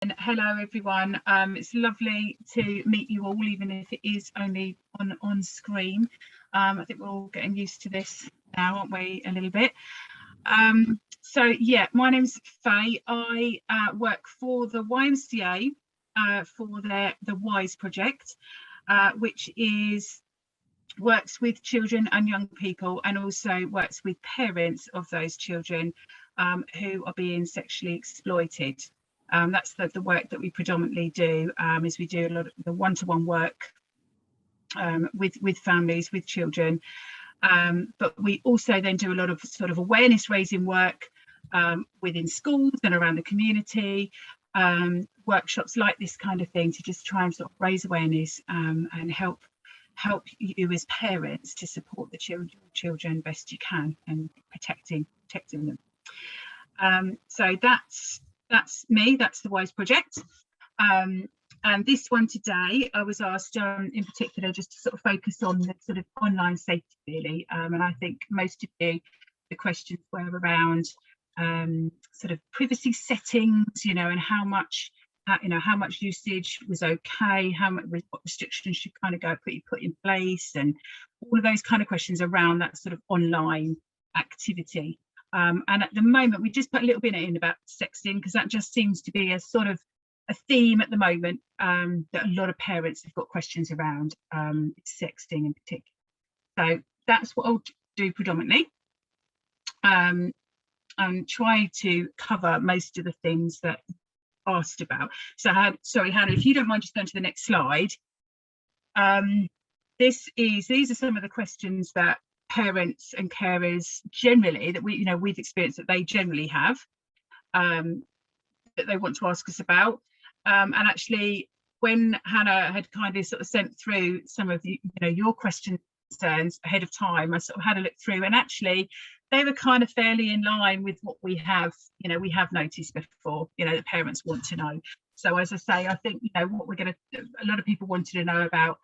Hello everyone, it's lovely to meet you all, even if it is only on screen. I think we're all getting used to this now, aren't we, a little bit. So yeah, my name's Faye. I work for the YMCA for the WiSE project, which works with children and young people, and also works with parents of those children who are being sexually exploited. That's the work that we predominantly do, is we do a lot of the one-to-one work with families, with children, but we also then do a lot of sort of awareness raising work within schools and around the community, workshops like this kind of thing, to just try and sort of raise awareness and help you as parents to support the children best you can, and protecting them. So that's me, that's the WiSE project. And this one today, I was asked in particular just to sort of focus on the sort of online safety, really. And I think most of you, the questions were around sort of privacy settings, and how much usage was okay, what restrictions should kind of be put in place, and all of those kind of questions around that sort of online activity. And at the moment, we just put a little bit in about sexting, because that just seems to be a sort of a theme at the moment that a lot of parents have got questions around, sexting in particular. So that's what I'll do predominantly, and try to cover most of the things that asked about. So sorry, Hannah, if you don't mind just going to the next slide. These are some of the questions that parents and carers generally, that we've experienced, that they generally have, that they want to ask us about. And actually, when Hannah had kindly sort of sent through some of your questions, concerns ahead of time, I sort of had a look through, and actually they were kind of fairly in line with what we have noticed before, that parents want to know. So as I say, I think what a lot of people wanted to know about,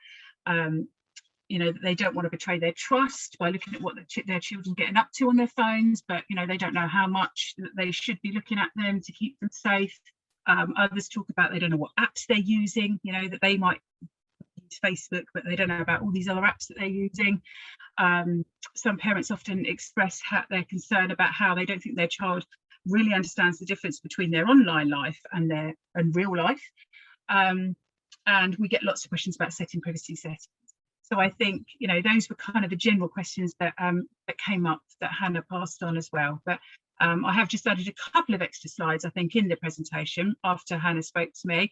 that they don't want to betray their trust by looking at what their children are getting up to on their phones, but they don't know how much that they should be looking at them to keep them safe. Others talk about they don't know what apps they're using, that they might use Facebook, but they don't know about all these other apps that they're using. Some parents often express their concern about how they don't think their child really understands the difference between their online life and real life. And we get lots of questions about setting privacy settings. So I think those were kind of the general questions that came up, that Hannah passed on as well. But I have just added a couple of extra slides, I think, in the presentation after Hannah spoke to me.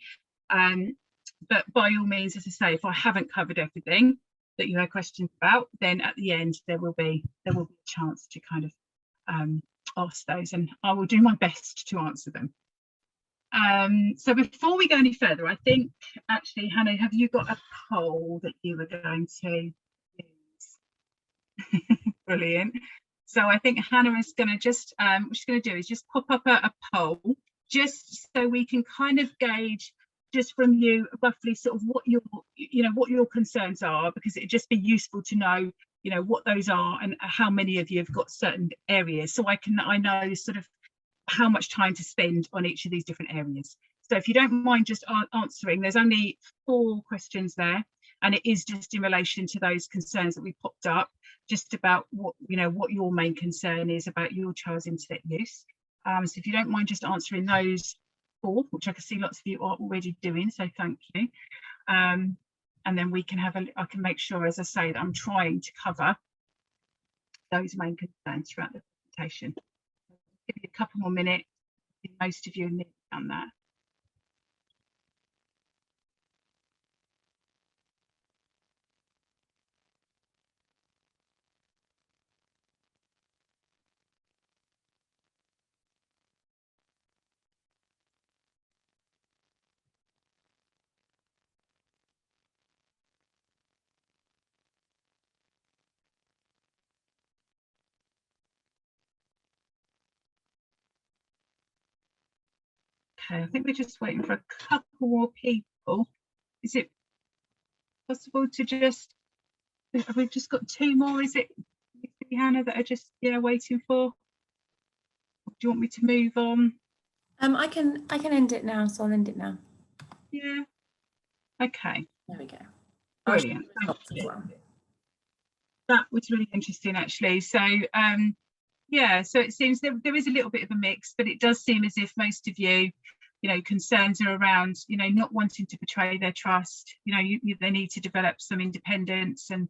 But by all means, as I say, if I haven't covered everything that you had questions about, then at the end there will be a chance to kind of ask those, and I will do my best to answer them. So before we go any further, I think actually, Hannah, have you got a poll that you were going to use? Brilliant. So I think Hannah is going to just what she's going to do is just pop up a poll, just so we can kind of gauge just from you roughly sort of what your concerns are, because it'd just be useful to know what those are and how many of you have got certain areas, so I know sort of how much time to spend on each of these different areas. So if you don't mind just answering, there's only 4 questions there, and it is just in relation to those concerns that we popped up, just about what your main concern is about your child's internet use. So if you don't mind just answering those 4, which I can see lots of you are already doing, so thank you. And then we can I can make sure, as I say, that I'm trying to cover those main concerns throughout the presentation. Give you a couple more minutes. Most of you have done that. Okay, I think we're just waiting for a couple more people. Is it possible to just, have we just got 2 more, is it, Hannah, that are just waiting for? Or do you want me to move on? I can end it now, so I'll end it now. Yeah. Okay. There we go. Brilliant. Thank you. That was really interesting, actually. So yeah, so it seems there is a little bit of a mix, but it does seem as if most of you know, concerns are around, you know, not wanting to betray their trust. You know, they need to develop some independence, and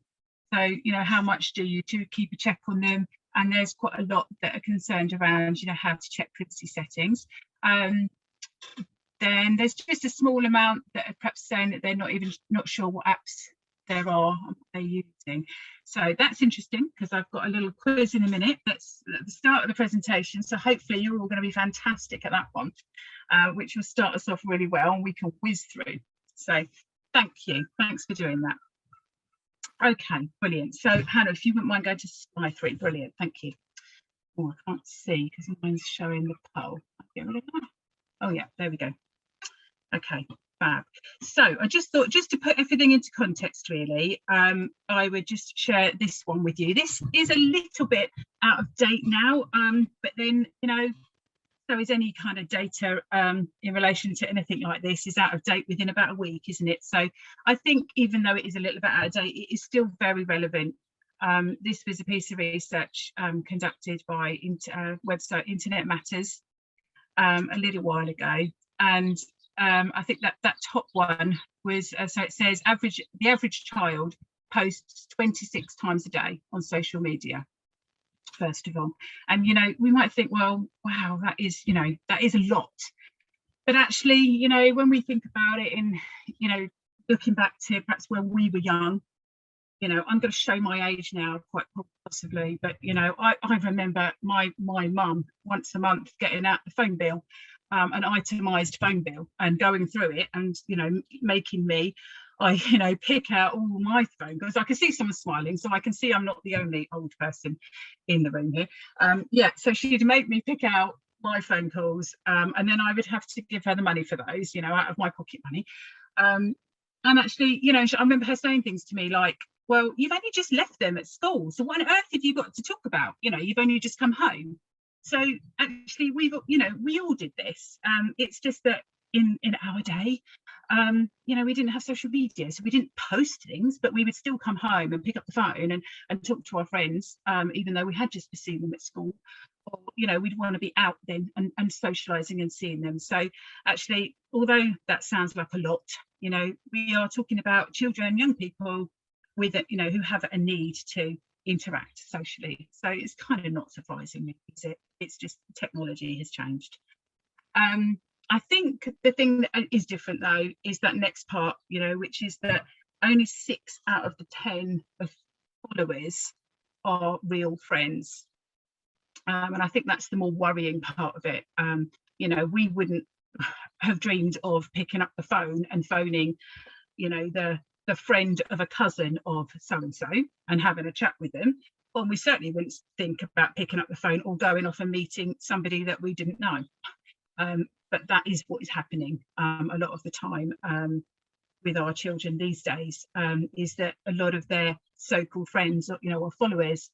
so, you know, how much do you to keep a check on them? And there's quite a lot that are concerned around, you know, how to check privacy settings. Then there's just a small amount that are perhaps saying that they're not sure what apps there are and what they're using. So that's interesting, because I've got a little quiz in a minute. That's at the start of the presentation, so hopefully you're all going to be fantastic at that one, which will start us off really well and we can whiz through. So thank you, thanks for doing that. Okay, brilliant. So Hannah, if you wouldn't mind going to slide 3, brilliant, thank you. Oh, I can't see because mine's showing the poll. Get rid of that. Oh yeah, there we go. Okay, fab. So I just thought, just to put everything into context really, I would just share this one with you. This is a little bit out of date now, but then, you know, so is any kind of data in relation to anything like this is out of date within about a week, isn't it? So I think even though it is a little bit out of date, it is still very relevant. This was a piece of research conducted by website Internet Matters a little while ago, and I think that top one was, so it says the average child posts 26 times a day on social media, first of all. And, you know, we might think, well, wow, that is, you know, that is a lot. But actually, you know, when we think about it in, you know, looking back to perhaps when we were young, you know, I'm going to show my age now, quite possibly, but, you know, I remember my mum once a month getting out the phone bill, an itemised phone bill, and going through it and, you know, making me, you know, pick out all my phone calls. I can see someone smiling, so I can see I'm not the only old person in the room here. Yeah, so she'd make me pick out my phone calls, and then I would have to give her the money for those, you know, out of my pocket money. And actually, you know, I remember her saying things to me like, well, you've only just left them at school, so what on earth have you got to talk about? You know, you've only just come home. So actually, you know, we all did this. It's just that in our day, you know, we didn't have social media, so we didn't post things, but we would still come home and pick up the phone and talk to our friends, even though we had just seen them at school. Or, you know, we'd want to be out then and socializing and seeing them. So actually, although that sounds like a lot, you know, we are talking about children, young people with, you know, who have a need to interact socially. So it's kind of not surprising, is it? It's just technology has changed. I think the thing that is different though is that next part, you know, which is that only 6 out of the 10 of followers are real friends. And I think that's the more worrying part of it. You know, we wouldn't have dreamed of picking up the phone and phoning, you know, the friend of a cousin of so-and-so and having a chat with them. Well, we certainly wouldn't think about picking up the phone or going off and meeting somebody that we didn't know. But that is what is happening a lot of the time with our children these days, is that a lot of their so-called friends, you know, or followers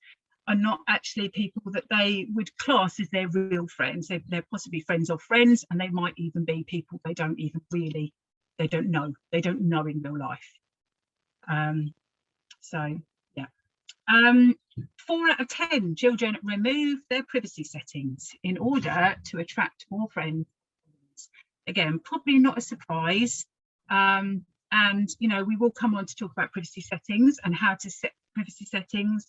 are not actually people that they would class as their real friends. They're possibly friends of friends, and they might even be people they don't know in real life. So yeah, 4 out of 10 children remove their privacy settings in order to attract more friends. Again, probably not a surprise, and you know, we will come on to talk about privacy settings and how to set privacy settings,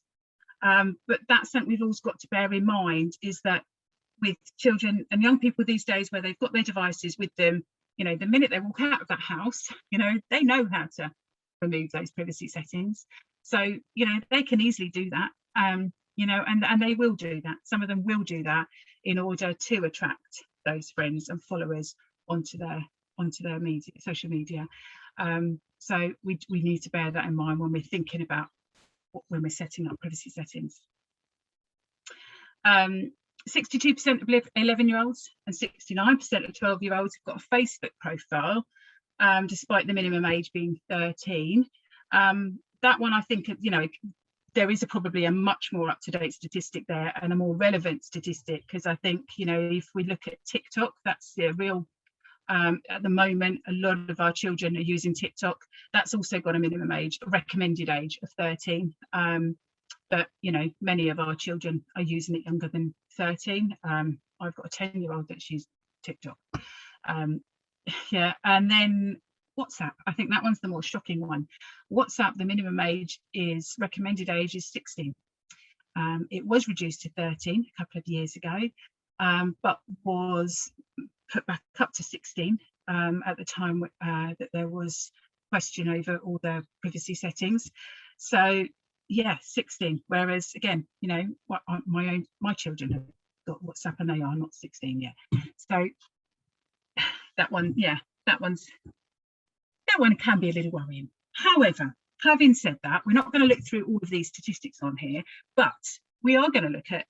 but that's something we've also got to bear in mind, is that with children and young people these days, where they've got their devices with them, you know, the minute they walk out of that house, you know, they know how to remove those privacy settings. So, you know, they can easily do that, you know, and they will do that. Some of them will do that in order to attract those friends and followers onto their media, social media. So we need to bear that in mind when we're thinking about when we're setting up privacy settings. 62% of 11-year-olds and 69% of 12-year-olds have got a Facebook profile, despite the minimum age being 13. That one, I think, you know, there is probably a much more up-to-date statistic there, and a more relevant statistic, because I think, you know, if we look at TikTok, that's the real at the moment, a lot of our children are using TikTok. That's also got a minimum age, a recommended age of 13. But, you know, many of our children are using it younger than 13. I've got a 10-year-old that's used TikTok. Yeah, and then WhatsApp. I think that one's the more shocking one. WhatsApp, the minimum age is recommended age is 16. It was reduced to 13 a couple of years ago, but was put back up to 16 at the time that there was question over all the privacy settings. So yeah, 16. Whereas again, you know, my children have got WhatsApp and they are not 16 yet. So that one, yeah, that one can be a little worrying. However, having said that, we're not going to look through all of these statistics on here, but we are going to look at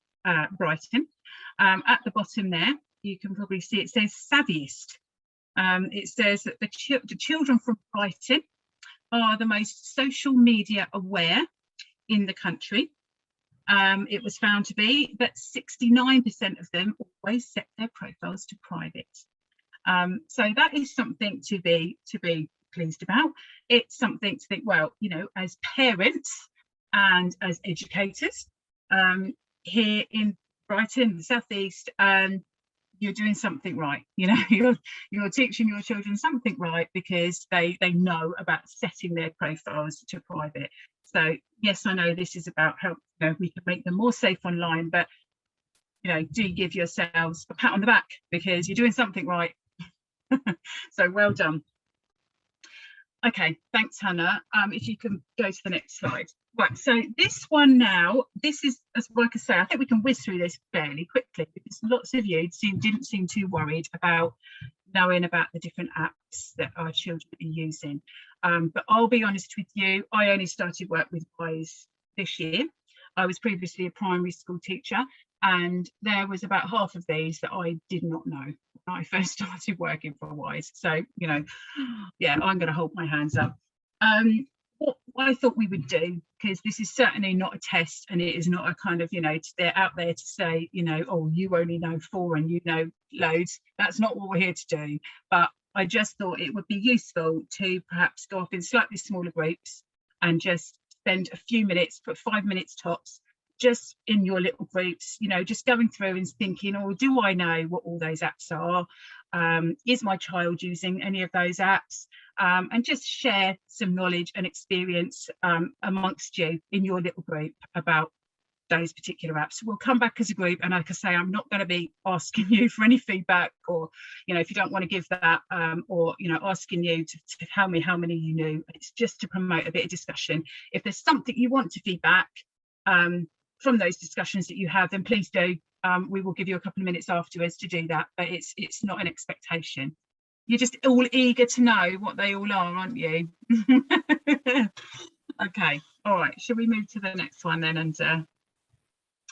Brighton. At the bottom there, you can probably see it says savviest. It says that the children from Brighton are the most social media aware in the country. It was found to be that 69% of them always set their profiles to private. So that is something to be pleased about. It's something to think, well, you know, as parents and as educators here in Brighton, the southeast, you're doing something right. You know, you're teaching your children something right, because they know about setting their profiles to private. So yes, I know this is about how, you know, we can make them more safe online, but, you know, do give yourselves a pat on the back because you're doing something right. So well done. Okay, thanks, Hannah. If you can go to the next slide. Right, so this one now, this is, as like I say, I think we can whiz through this fairly quickly because lots of you didn't seem too worried about knowing about the different apps that our children are using. But I'll be honest with you, I only started work with WiSE this year. I was previously a primary school teacher, and there was about half of these that I did not know when I first started working for WiSE. So, you know, yeah, I'm going to hold my hands up. What I thought we would do, because this is certainly not a test and it is not a kind of, you know, they're out there to say, you know, oh, you only know 4 and you know loads. That's not what we're here to do. But I just thought it would be useful to perhaps go off in slightly smaller groups and just spend a few minutes, put 5 minutes tops, just in your little groups, you know, just going through and thinking, oh, do I know what all those apps are? Is my child using any of those apps? And just share some knowledge and experience amongst you in your little group about those particular apps. We'll come back as a group, and like I say, I'm not going to be asking you for any feedback, or, you know, if you don't want to give that, or, you know, asking you to tell me how many you knew. It's just to promote a bit of discussion. If there's something you want to feedback from those discussions that you have, then please do. We will give you a couple of minutes afterwards to do that, but it's not an expectation. You're just all eager to know what they all are, aren't you? Okay, all right, shall we move to the next one then? And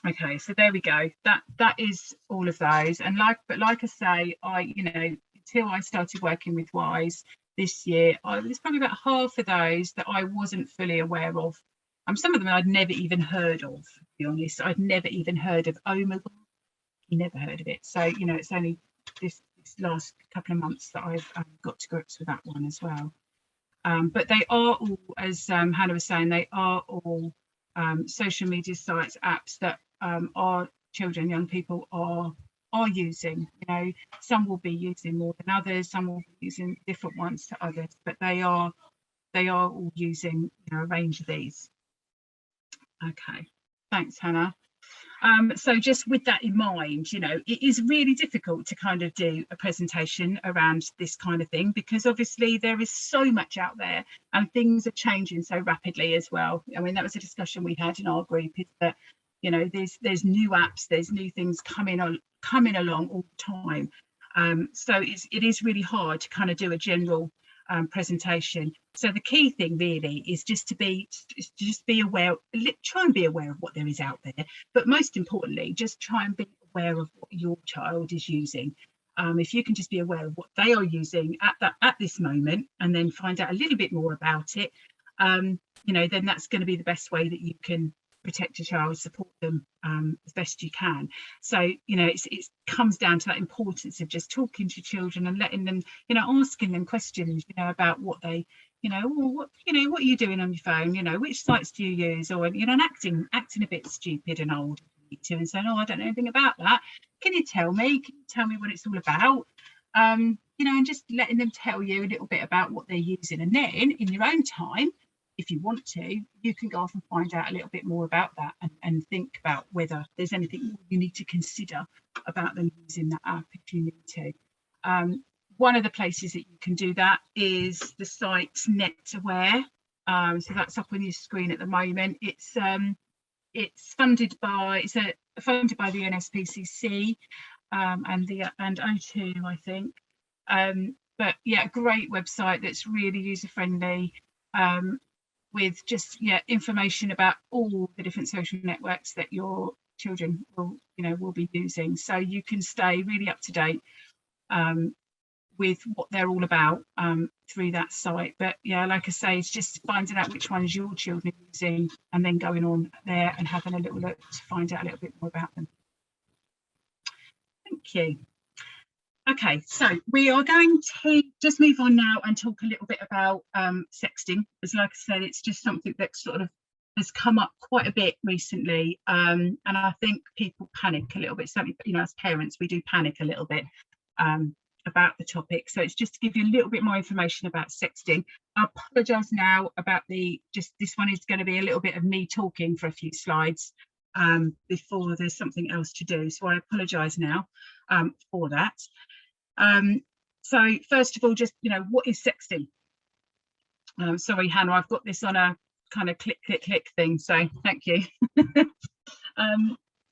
okay, so there we go. That is all of those. And like I say, you know, until I started working with WiSE this year, there's probably about half of those that I wasn't fully aware of. Some of them I'd never even heard of, to be honest. I'd never even heard of Omegle. Never heard of it. So, you know, it's only this last couple of months that I've got to grips with that one as well. But they are all, as Hannah was saying, they are all social media sites, apps that our children, young people are using. You know, some will be using more than others, some will be using different ones to others, but they are all using, you know, a range of these. Okay, thanks, Hannah. So just with that in mind, you know, it is really difficult to kind of do a presentation around this kind of thing, because obviously there is so much out there and things are changing so rapidly as well. I mean, that was a discussion we had in our group, is that, you know, there's new apps, there's new things coming along all the time. So it is really hard to kind of do a general presentation. So the key thing really is just to be aware, try and be aware of what there is out there, but most importantly, just try and be aware of what your child is using. If you can just be aware of what they are using at this moment, and then find out a little bit more about it, you know, then that's going to be the best way that you can protect your child, support them as best you can. So, you know, it comes down to that importance of just talking to children and letting them, you know, asking them questions, you know, about what they, you know, well, what are you doing on your phone? You know, which sites do you use? Or, you know, and acting a bit stupid and old and saying, oh, I don't know anything about that. Can you tell me? Can you tell me what it's all about? You know, and just letting them tell you a little bit about what they're using. And then in your own time, if you want to, you can go off and find out a little bit more about that and think about whether there's anything more you need to consider about them using that app if you need to. One of the places that you can do that is the site NetAware. So that's up on your screen at the moment. It's funded by the NSPCC and O2, I think. But yeah, a great website that's really user friendly. With just information about all the different social networks that your children will be using, so you can stay really up to date with what they're all about through that site. But yeah, like I say, it's just finding out which ones your children are using and then going on there and having a little look to find out a little bit more about them. Thank you. Okay, so we are going to just move on now and talk a little bit about sexting. As like I said, it's just something that sort of has come up quite a bit recently, and I think people panic a little bit. Certainly, you know, as parents, we do panic a little bit about the topic. So it's just to give you a little bit more information about sexting. I apologise now about this one is going to be a little bit of me talking for a few slides before there's something else to do. So I apologise now for that. So first of all, just, you know, what is sexting? Sorry, Hannah, I've got this on a kind of click thing, so thank you.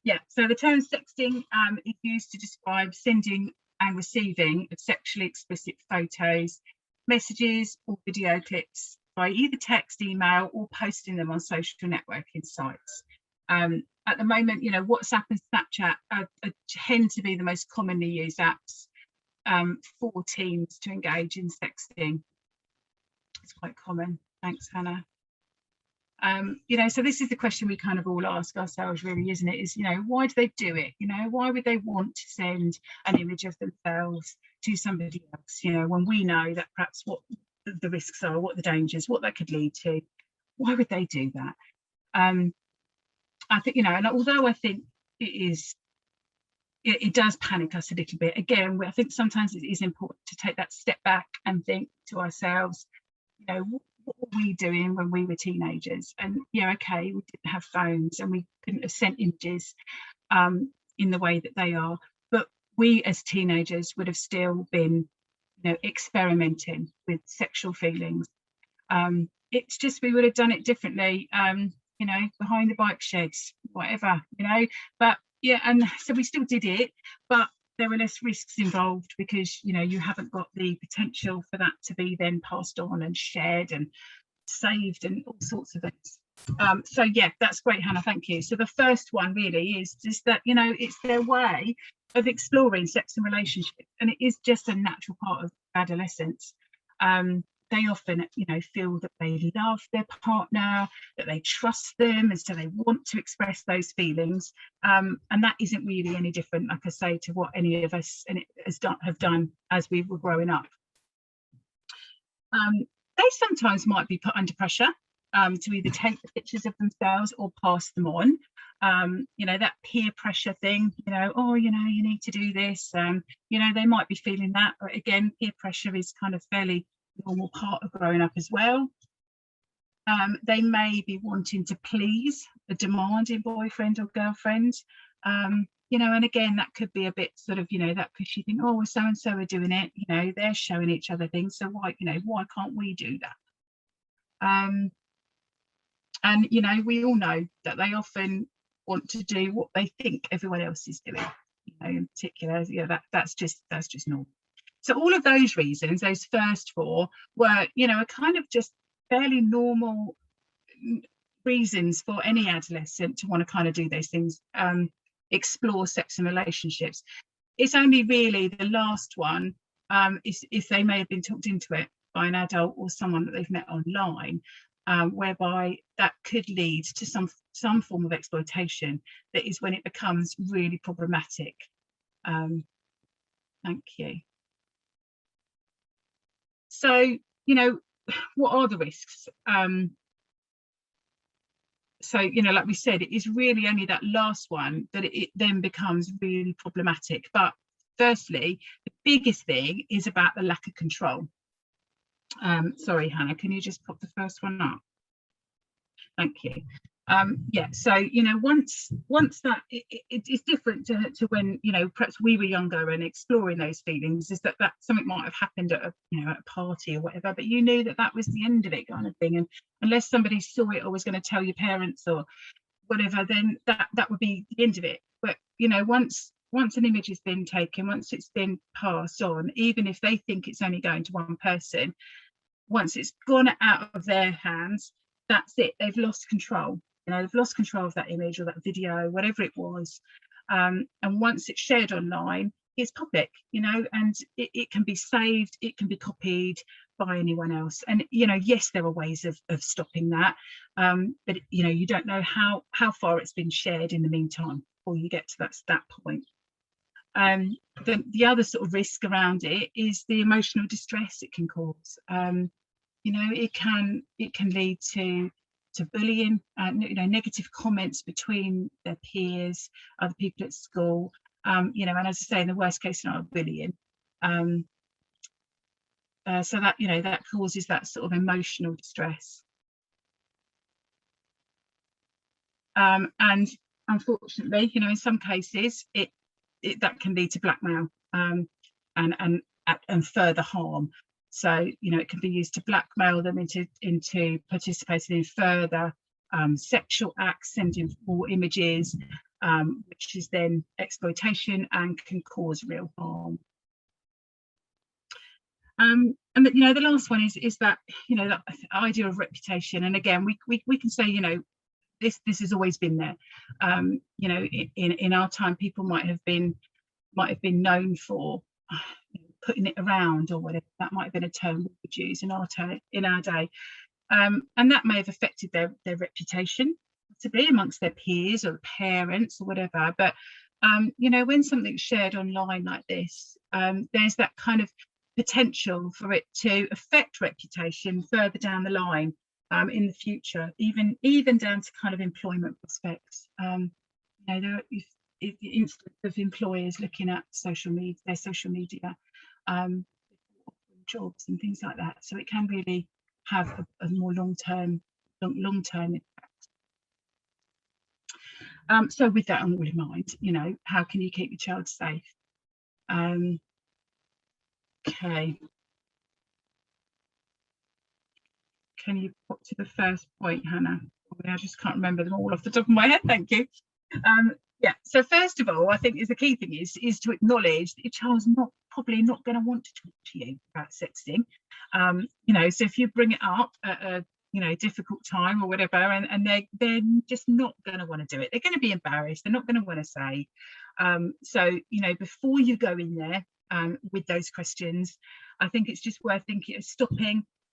Yeah, so the term sexting is used to describe sending and receiving of sexually explicit photos, messages or video clips by either text, email or posting them on social networking sites. At the moment, you know, WhatsApp and Snapchat tend to be the most commonly used apps for teens to engage in sexting. It's quite common. Thanks, Hannah. You know, so this is the question we kind of all ask ourselves, really, isn't it? Is, you know, why do they do it? You know, why would they want to send an image of themselves to somebody else, you know, when we know that perhaps what the risks are, what the dangers, what that could lead to? Why would they do that? I think, you know, and although I think it does panic us a little bit, again, I think sometimes it is important to take that step back and think to ourselves, you know, what were we doing when we were teenagers? And yeah, okay, we didn't have phones and we couldn't have sent images in the way that they are, but we as teenagers would have still been, you know, experimenting with sexual feelings. It's just we would have done it differently, you know, behind the bike sheds, whatever, you know. But yeah, and so we still did it, but there were less risks involved because, you know, you haven't got the potential for that to be then passed on and shared and saved and all sorts of things. So yeah, that's great, Hannah, thank you. So the first one really is just that, you know, it's their way of exploring sex and relationships, and it is just a natural part of adolescence. They often, you know, feel that they love their partner, that they trust them, and so they want to express those feelings. And that isn't really any different, like I say, to what any of us have done as we were growing up. They sometimes might be put under pressure to either take the pictures of themselves or pass them on. You know, that peer pressure thing, you know, oh, you know, you need to do this. You know, they might be feeling that, but again, peer pressure is kind of fairly normal part of growing up as well. They may be wanting to please a demanding boyfriend or girlfriend, you know, and again, that could be a bit sort of, you know, that because you think, oh, well, so and so are doing it, you know, they're showing each other things, so why, you know, why can't we do that? And you know, we all know that they often want to do what they think everyone else is doing, you know, in particular, you know, that's just normal. So all of those reasons, those first four, were, you know, a kind of just fairly normal reasons for any adolescent to want to kind of do those things, explore sex and relationships. It's only really the last one, is if they may have been talked into it by an adult or someone that they've met online, whereby that could lead to some form of exploitation. That is when it becomes really problematic. Thank you. So, you know, what are the risks? So, you know, like we said, it is really only that last one that it then becomes really problematic. But firstly, the biggest thing is about the lack of control. Sorry, Hannah, can you just pop the first one up? Thank you. Yeah, so, you know, once that it's different to when, you know, perhaps we were younger and exploring those feelings, is that something might have happened at a, you know, at a party or whatever, but you knew that was the end of it, kind of thing. And unless somebody saw it or was going to tell your parents or whatever, then that would be the end of it. But, you know, once an image has been taken, once it's been passed on, even if they think it's only going to one person, once it's gone out of their hands, that's it. They've lost control. You know, they've lost control of that image or that video, whatever it was. And once it's shared online, it's public, you know, and it can be saved, it can be copied by anyone else. And, you know, yes, there are ways of stopping that, but, you know, you don't know how far it's been shared in the meantime before you get to that point. The other sort of risk around it is the emotional distress it can cause. You know, it can lead to bullying, you know, negative comments between their peers, other people at school, you know, and as I say, in the worst case scenario, bullying. So that, you know, that causes that sort of emotional distress. And unfortunately, you know, in some cases, that can lead to blackmail and further harm. So, you know, it can be used to blackmail them into participating in further sexual acts, sending more images, which is then exploitation and can cause real harm. And you know, the last one is that, you know, that idea of reputation. And again, we can say, you know, this has always been there. You know, in our time, people might have been known for putting it around or whatever. That might have been a term we would use in our day, and that may have affected their reputation, possibly amongst their peers or parents or whatever. But you know, when something's shared online like this, there's that kind of potential for it to affect reputation further down the line, in the future, even down to kind of employment prospects. You know, there is the instance of employers looking at their social media, jobs and things like that. So it can really have a more long-term impact. So with that all in mind, you know, how can you keep your child safe? Okay. Can you pop to the first point, Hannah? I just can't remember them all off the top of my head. Thank you. Yeah, so first of all, I think the key thing is to acknowledge that your child's probably not going to want to talk to you about sexting. You know, so if you bring it up at a, you know, difficult time or whatever, and they're just not going to want to do it. They're going to be embarrassed. They're not going to want to say. So, you know, before you go in there with those questions, I think it's just worth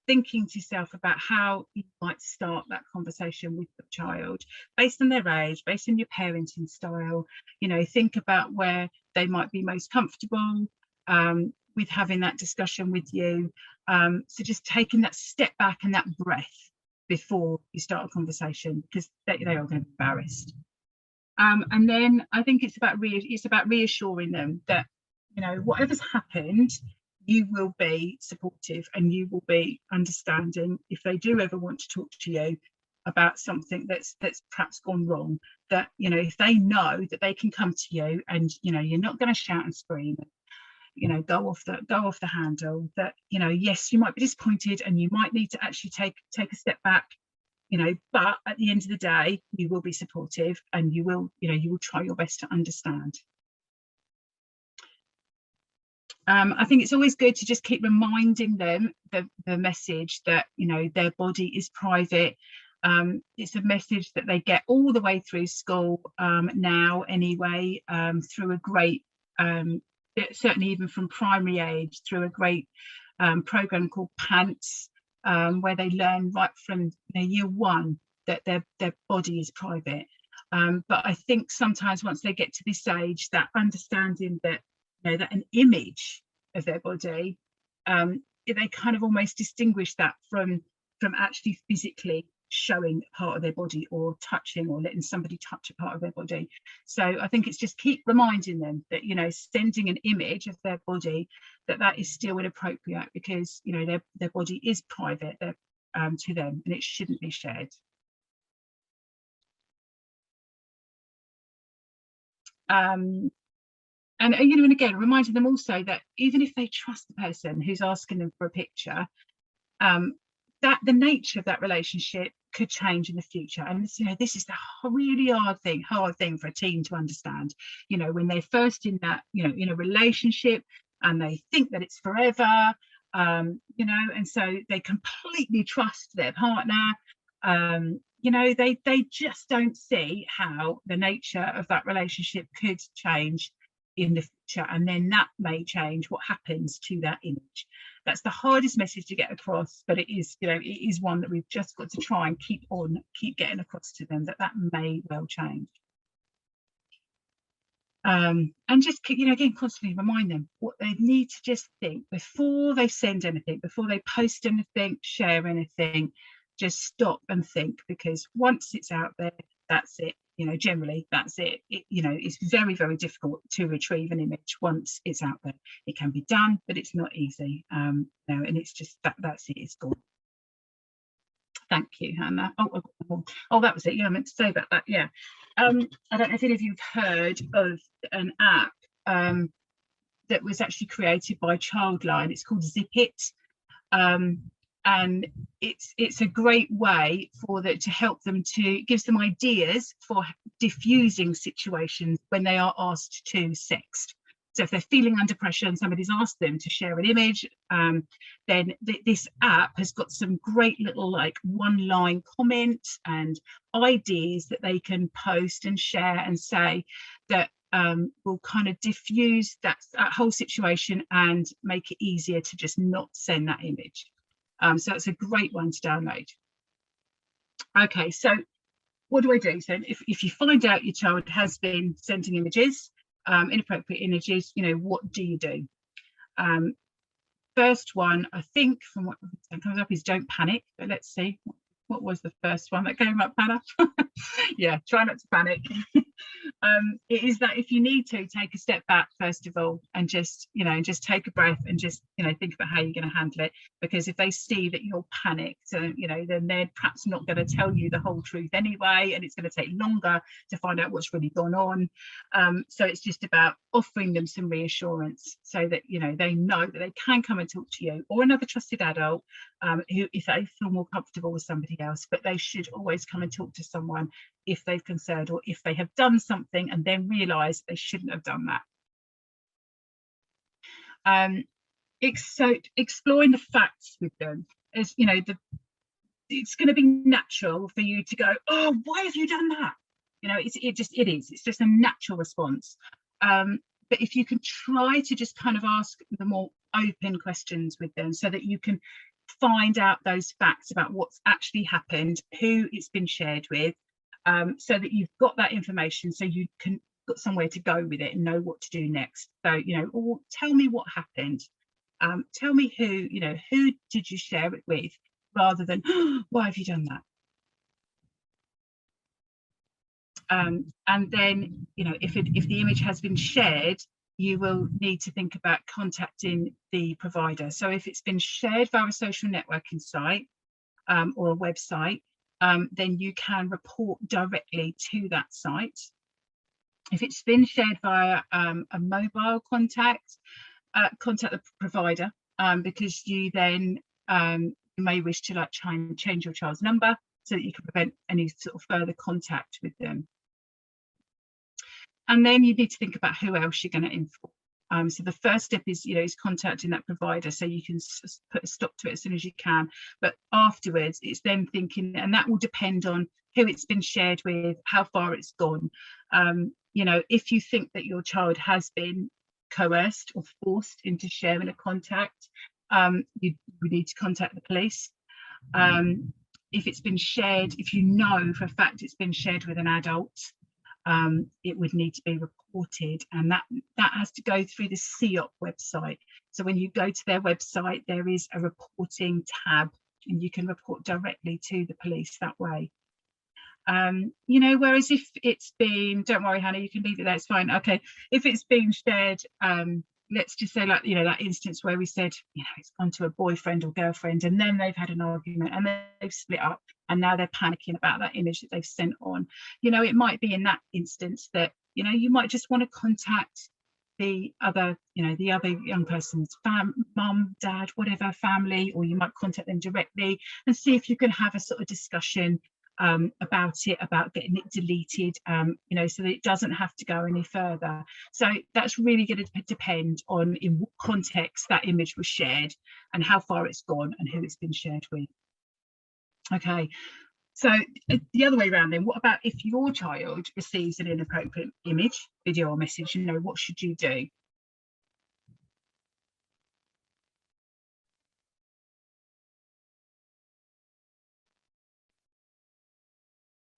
thinking to yourself about how you might start that conversation with the child based on their age, based on your parenting style. You know, think about where they might be most comfortable with having that discussion with you. So just taking that step back and that breath before you start a conversation, because they are going to be embarrassed. And then I think it's about reassuring them that, you know, whatever's happened, you will be supportive and you will be understanding if they do ever want to talk to you about something that's perhaps gone wrong. That, you know, if they know that they can come to you and, you know, you're not going to shout and scream, you know, go off the handle, that, you know, yes, you might be disappointed and you might need to actually take a step back, you know, but at the end of the day, you will be supportive and you will try your best to understand. I think it's always good to just keep reminding them the message that, you know, their body is private. It's a message that they get all the way through school now anyway, through a great, certainly even from primary age, through a great program called PANTS, where they learn right from year one that their body is private. But I think sometimes once they get to this age, that understanding that that an image of their body, they kind of almost distinguish that from actually physically showing part of their body or touching or letting somebody touch a part of their body. So I think it's just keep reminding them that sending an image of their body, that is still inappropriate, because their body is private to them, and it shouldn't be shared. And again, reminding them also that even if they trust the person who's asking them for a picture, that the nature of that relationship could change in the future. And this is the really hard thing for a teen to understand. When they're first in that in a relationship and they think that it's forever, and so they completely trust their partner. They just don't see how the nature of that relationship could change in the future, and then that may change what happens to that image. That's the hardest message to get across, but it is one that we've just got to try and keep getting across to them, that may well change. And just again, constantly remind them what they need to just think before they send anything, before they post anything, share anything. Just stop and think, because once it's out there, that's it. Generally that's it. It's very, very difficult to retrieve an image once it's out there. It can be done, but it's not easy. And it's just that's it. It's gone. Thank you, Hannah. Oh, that was it. Yeah, I meant to say about that. Yeah. I don't know if any of you've heard of an app that was actually created by Childline. It's called Zip It. And it's a great way to help them, gives them ideas for diffusing situations when they are asked to sext. So if they're feeling under pressure and somebody's asked them to share an image, then this app has got some great little one-line comments and ideas that they can post and share and say that will kind of diffuse that whole situation and make it easier to just not send that image. So it's a great one to download. Okay, so what do I do? So if you find out your child has been sending images, inappropriate images, what do you do? First one, I think, from what comes up, is don't panic. But let's see, what was the first one that came up, Hannah? Yeah, try not to panic. It is that if you need to, take a step back first of all, and just take a breath and just think about how you're going to handle it. Because if they see that you're panicked, then they're perhaps not going to tell you the whole truth anyway, and it's going to take longer to find out what's really gone on. So it's just about offering them some reassurance, so that they know that they can come and talk to you or another trusted adult, who, if they feel more comfortable with somebody else. But they should always come and talk to someone if they've concerned, or if they have done something and then realise they shouldn't have done that. So exploring the facts with them, as it's going to be natural for you to go, oh, why have you done that? It's just a natural response. But if you can try to just kind of ask the more open questions with them, so that you can find out those facts about what's actually happened, who it's been shared with, so that you've got that information, so you can got somewhere to go with it and know what to do next. So or tell me what happened, tell me who did you share it with, rather than why have you done that. And then if the image has been shared, you will need to think about contacting the provider. So if it's been shared via a social networking site or a website, then you can report directly to that site. If it's been shared via a mobile contact the provider, because you then may wish to try and change your child's number so that you can prevent any sort of further contact with them. And then you need to think about who else you're going to inform. So the first step is contacting that provider, so you can put a stop to it as soon as you can. But afterwards, it's then thinking, and that will depend on who it's been shared with, how far it's gone. If you think that your child has been coerced or forced into sharing a contact, you need to contact the police. If it's been shared, if you know for a fact it's been shared with an adult, it would need to be reported, and that has to go through the CEOP website. So when you go to their website, there is a reporting tab, and you can report directly to the police that way. You know, whereas if it's been, don't worry, Hannah, you can leave it there, it's fine. Okay, if it's been shared, let's just say, like, you know, that instance where we said, you know, it's gone to a boyfriend or girlfriend, and then they've had an argument and they've split up, and now they're panicking about that image that they've sent on. You know, it might be in that instance that, you know, you might just want to contact the other, you know, the other young person's mum, dad, whatever, family, or you might contact them directly and see if you can have a sort of discussion about it, about getting it deleted, you know, so that it doesn't have to go any further. So that's really going to depend on in what context that image was shared and how far it's gone and who it's been shared with. Okay, so the other way around then, what about if your child receives an inappropriate image, video or message, you know, what should you do?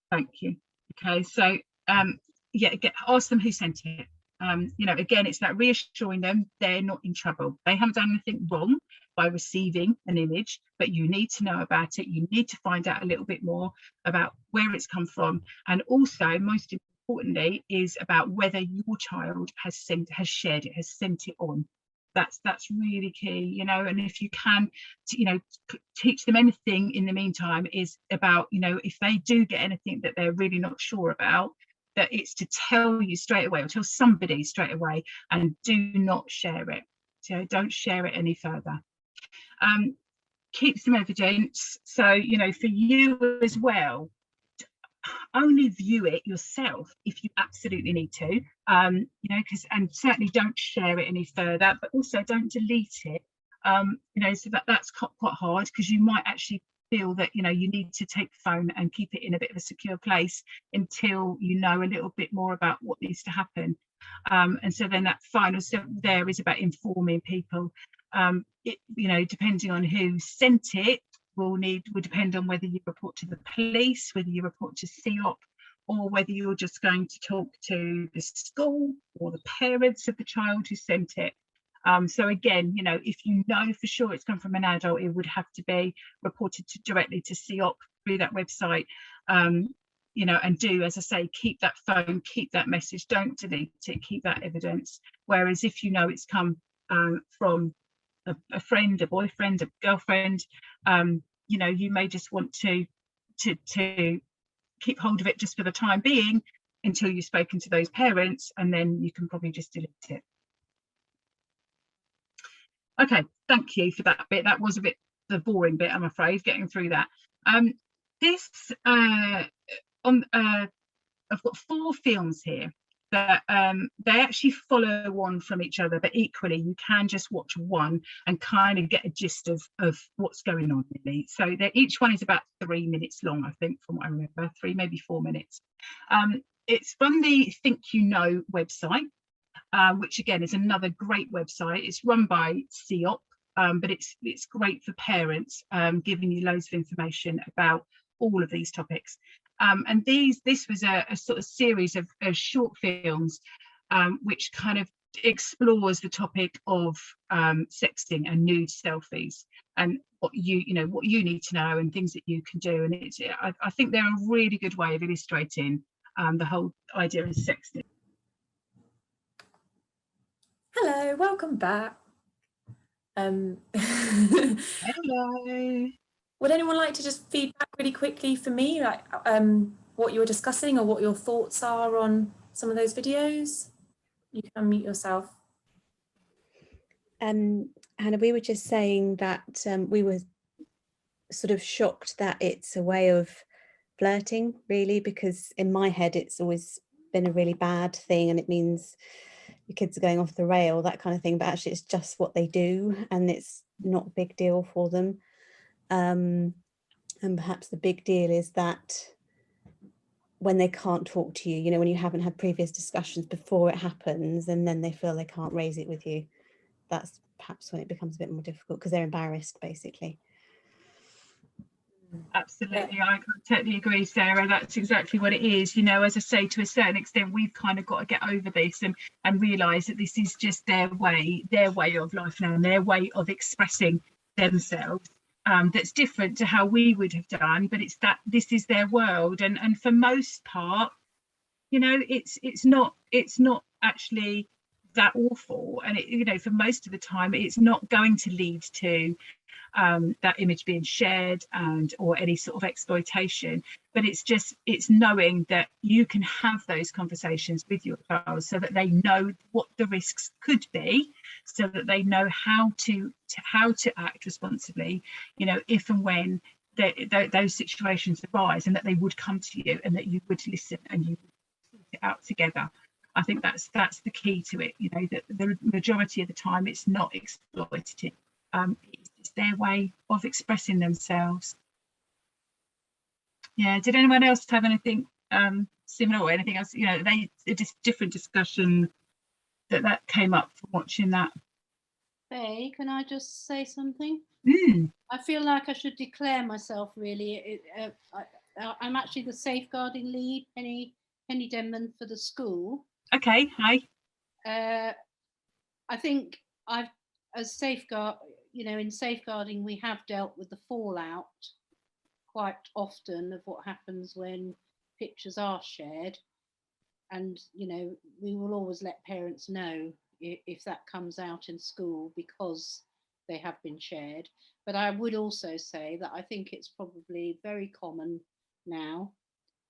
Thank you. Okay, so yeah, ask them who sent it. You know, again, it's that reassuring them they're not in trouble. They haven't done anything wrong by receiving an image, but you need to know about it. You need to find out a little bit more about where it's come from, and also, most importantly, is about whether your child has shared it, has sent it on. That's really key, you know. And if you can, you know, teach them anything in the meantime is about, you know, if they do get anything that they're really not sure about, that it's to tell you straight away, or tell somebody straight away, and do not share it. So don't share it any further. Keep some evidence. So, you know, for you as well, only view it yourself if you absolutely need to, you know, because, and certainly don't share it any further, but also don't delete it, you know, so that's quite hard, because you might actually feel that, you know, you need to take the phone and keep it in a bit of a secure place until you know a little bit more about what needs to happen. And so then that final step there is about informing people. It, you know, depending on who sent it, will depend on whether you report to the police, whether you report to CEOP, or whether you're just going to talk to the school or the parents of the child who sent it. So again, you know, if you know for sure it's come from an adult, it would have to be reported directly to CEOP through that website. You know, and do, as I say, keep that phone, keep that message, don't delete it, keep that evidence. Whereas if you know it's come from a friend, a boyfriend, a girlfriend, you know, you may just want to keep hold of it just for the time being until you've spoken to those parents, and then you can probably just delete it. Okay, thank you for that bit. That was a bit the boring bit, I'm afraid, getting through that. This I've got 4 films here that they actually follow on from each other, but equally you can just watch one and kind of get a gist of what's going on, really. So each one is about 3 minutes long, I think, from what I remember, 3, maybe 4 minutes. It's from the Think You Know website, which again is another great website. It's run by CEOP, but it's great for parents, giving you loads of information about all of these topics. And this was a sort of series of short films, which kind of explores the topic of sexting and nude selfies, and what you need to know and things that you can do. And I think they're a really good way of illustrating the whole idea of sexting. Hello, welcome back. Hello. Would anyone like to just feedback really quickly for me, like what you were discussing or what your thoughts are on some of those videos? You can unmute yourself. Hannah, we were just saying that we were sort of shocked that it's a way of flirting, really, because in my head it's always been a really bad thing and it means the kids are going off the rail, that kind of thing, but actually it's just what they do and it's not a big deal for them. And perhaps the big deal is that when they can't talk to you, you know, when you haven't had previous discussions before it happens and then they feel they can't raise it with you, that's perhaps when it becomes a bit more difficult because they're embarrassed, basically. Absolutely, I totally agree, Sarah. That's exactly what it is. You know, as I say, to a certain extent, we've kind of got to get over this and realise that this is just their way of life now, and their way of expressing themselves. That's different to how we would have done, but it's that this is their world, and for most part, you know, it's not actually that awful, and it, you know, for most of the time, it's not going to lead to that image being shared or any sort of exploitation, but it's knowing that you can have those conversations with your child so that they know what the risks could be, so that they know how to act responsibly, you know, if and when those situations arise, and that they would come to you and that you would listen and you would sort it out together. I think that's the key to it, you know, that the majority of the time it's not exploitative. It's their way of expressing themselves. Yeah, did anyone else have anything similar or anything else? You know, just different discussion that came up from watching that. Faye, can I just say something? Mm. I feel like I should declare myself, really. I'm actually the safeguarding lead, Penny Denman, for the school. Okay, hi. I think as in safeguarding, we have dealt with the fallout quite often of what happens when pictures are shared. And, you know, we will always let parents know if that comes out in school because they have been shared. But I would also say that I think it's probably very common now.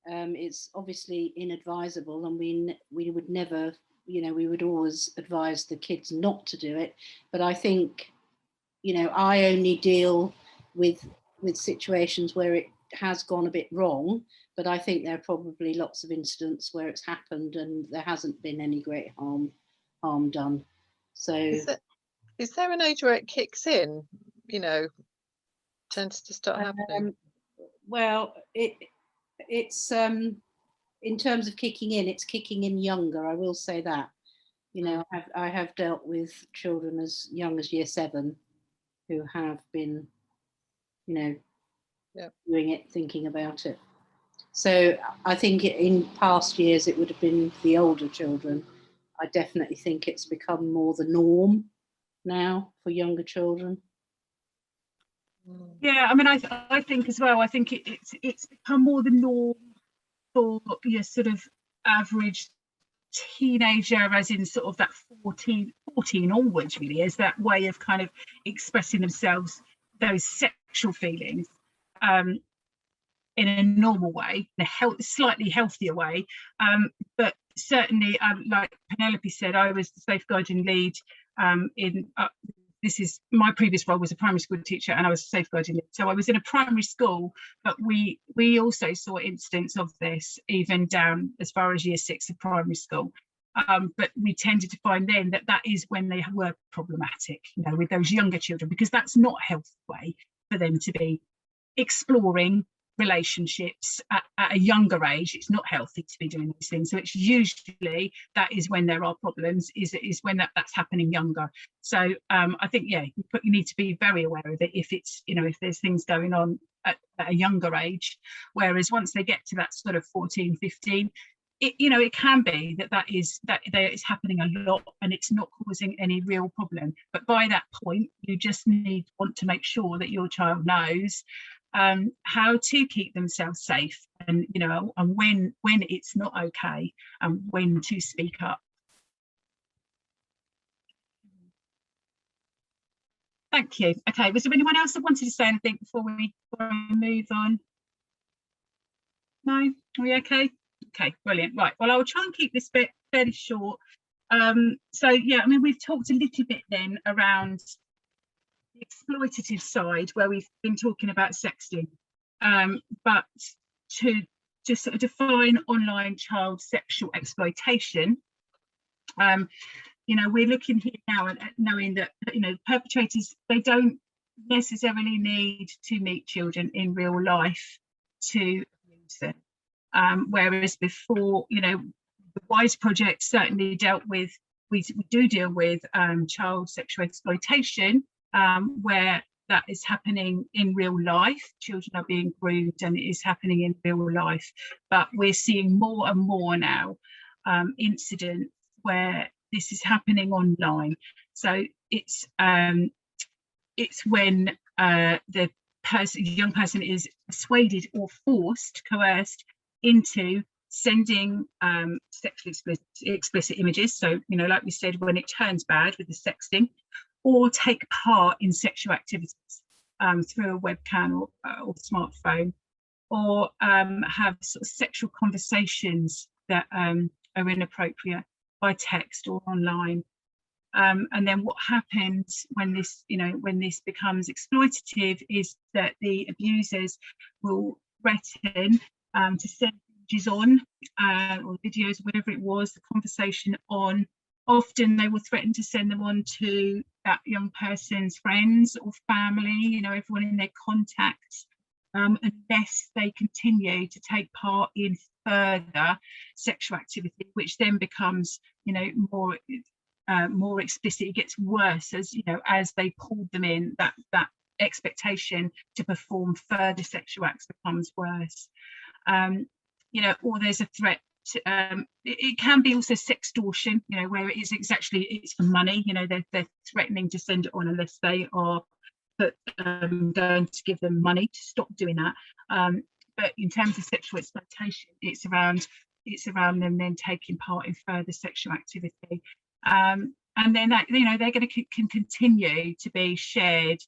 It's obviously inadvisable, and we would never, you know, we would always advise the kids not to do it. But I think, you know, I only deal with situations where it has gone a bit wrong, but I think there are probably lots of incidents where it's happened and there hasn't been any great harm done. So is there an age where it kicks in, you know, tends to start happening? Well, it's in terms of kicking in, it's kicking in younger, I will say that. You know, I have dealt with children as young as year 7 who have been, you know, doing it, thinking about it. So I think in past years it would have been the older children. I definitely think it's become more the norm now for younger children. Yeah, I mean, I think as well, I think it's become more the norm for your sort of average teenager, as in sort of that 14 onwards, really, as that way of kind of expressing themselves, those sexual feelings, in a normal way, in a slightly healthier way. But certainly, like Penelope said, I was the safeguarding lead in this is my previous role was a primary school teacher, and I was a safeguarding lead. So I was in a primary school, but we also saw incidents of this even down as far as year 6 of primary school. But we tended to find then that is when they were problematic, you know, with those younger children, because that's not a healthy way for them to be exploring relationships at a younger age. It's not healthy to be doing these things. So it's usually that is when there are problems, is when that's happening younger. So I think, yeah, you need to be very aware of it if it's, you know, if there's things going on at a younger age. Whereas once they get to that sort of 14, 15, you know, it can be that it's happening a lot and it's not causing any real problem. But by that point, you just want to make sure that your child knows how to keep themselves safe, and, you know, and when it's not okay, and when to speak up. Thank you. Okay, was there anyone else that wanted to say anything before we move on? No? Are we okay? Okay, brilliant. Right, well, I'll try and keep this bit fairly short. So yeah, I mean, we've talked a little bit then around the exploitative side, where we've been talking about sexting, but to just sort of define online child sexual exploitation, you know, we're looking here now at knowing that, you know, perpetrators, they don't necessarily need to meet children in real life to abuse them. Whereas before, you know, the WiSE project certainly dealt with, we do deal with child sexual exploitation, where that is happening in real life. Children are being groomed and it is happening in real life, but we're seeing more and more now incidents where this is happening online. So it's when the young person is persuaded or forced, coerced into sending sexually explicit images. So, you know, like we said, when it turns bad with the sexting, or take part in sexual activities through a webcam or smartphone, or have sort of sexual conversations that are inappropriate by text or online. And then what happens when this, you know, when this becomes exploitative is that the abusers will threaten to send images on or videos, whatever it was, the conversation on. Often they will threaten to send them on to that young person's friends or family, you know, everyone in their contacts, unless they continue to take part in further sexual activity, which then becomes, you know, more explicit. It gets worse as, you know, as they pulled them in, that expectation to perform further sexual acts becomes worse. You know, or there's a threat to, it can be also sextortion, you know, where it's for money, you know, they're threatening to send it on unless they are going to give them money to stop doing that. But in terms of sexual exploitation, it's around them then taking part in further sexual activity. And then that, you know, they're going to continue to be shared,